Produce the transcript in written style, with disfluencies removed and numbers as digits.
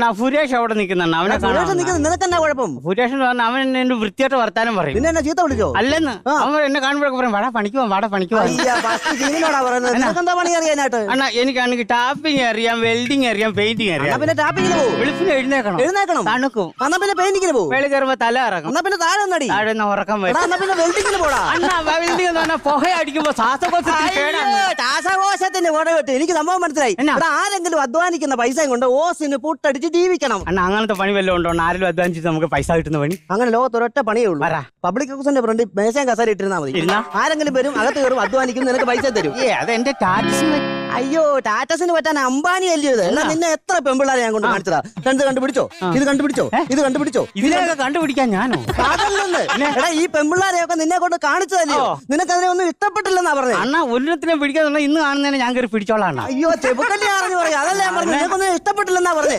അണ്ണാ സുരേഷ് അവിടെ നിൽക്കുന്നുണ്ട്. അവനെ നിനക്കെന്നാ കുഴപ്പം? സുരേഷ് എന്ന് പറഞ്ഞാൽ അവൻ എന്നെ വൃത്തിയായിട്ട് വർത്താനം പറയും. പിന്നെ എന്നെ ചീത്ത വിളിച്ചോ? അല്ലെന്ന് അവൻ എന്നെ കാണുമ്പോഴൊക്കെ പറയും വാടാ പണിക്ക് പോവാം, വാടാ പണിക്ക് പോവാം. നിനക്കെന്താ പണി അറിയാനായിട്ട്? അണ്ണാ എനിക്കാണെങ്കിൽ ടാപ്പിംഗ് അറിയാം, വെൽഡിങ് അറിയാം, പെയിന്റിങ് അറിയാം. പിന്നെ ടാപ്പിങ്ങിന് പോകും. വെളുപ്പിന് എഴുന്നേക്കണം, തണുക്കും. എന്നാ പിന്നെ പെയിന്റിങ്ങിന് പോകും. വെളി കയറുമ്പോ തല ഇറങ്ങും. എന്നാ പിന്നെ താഴെ നടി. താഴെ ഉറക്കം വരും. എന്നാ പിന്നെ വെൽഡിങ്ങിന് പോടാ. അണ്ണാ വെൽഡിങ് എന്ന് പറഞ്ഞാൽ പുക അടിക്കുമ്പോ ശ്വാസകോശത്തിന്റെ പുറ വിട്ട് എനിക്ക് സംഭവം മനസ്സിലായി. ഇവിടെ ആരെങ്കിലും അധ്വാനിക്കുന്ന പൈസയും കൊണ്ട് ഓസിന് പുട്ടടിച്ച് ജീവിക്കണം. അണ്ണാ അങ്ങനത്തെ പണി വല്ലതും ഉണ്ടോ? ആരെങ്കിലും അധ്വാനിച്ചിട്ട് നമുക്ക് പൈസ കിട്ടുന്ന പണി? അങ്ങനെ ലോകത്തൊരൊറ്റ പണിയേ ഉള്ളൂ. പബ്ലിക് ഹൗസിന്റെ ഫ്രണ്ട് മേശയും കസേര ഇട്ടിരുന്നാ മതി. ആരെങ്കിലും വരും, അകത്ത് കയറും, അധ്വാനിക്കും, നിനക്ക് പൈസ തരും. അതെന്റെ ടാറ്റസിന്. അയ്യോ, ടാറ്റസിന് പറ്റാൻ അംബാനി അല്ലയോ ഇത്? എന്നാ നിന്നെ എത്ര പെമ്പിള്ളാരെ ഞാൻ കൊണ്ട് കാണിച്ചതാ. കണ്ടുപിടിച്ചോ, ഇത് കണ്ടുപിടിച്ചോ, ഇത് കണ്ടുപിടിച്ചോ. ഇതിനെയൊക്കെ കണ്ടുപിടിക്കാൻ ഞാനോ? അതല്ലെന്ന്. എടാ, ഈ പെമ്പിള്ളാരെയൊക്കെ നിന്നെ കൊണ്ട് കാണിച്ചതല്ലോ. നിനക്ക് അതിനെ ഒന്നും ഇഷ്ടപ്പെട്ടില്ലെന്നാ പറഞ്ഞത്. അണ്ണാ ഒരിടത്തിനെ പിടിക്കാൻ ഇന്ന് കാണുന്നതിനെ ഞാൻ കയറി പിടിച്ചോളാം. അയ്യോ, ചെബുക്കല്ലേ അറിഞ്ഞു പറയാം. അതല്ലേ ഞാൻ പറഞ്ഞു, നിനക്കൊന്നും ഇഷ്ടപ്പെട്ടില്ലെന്നാ പറഞ്ഞത്.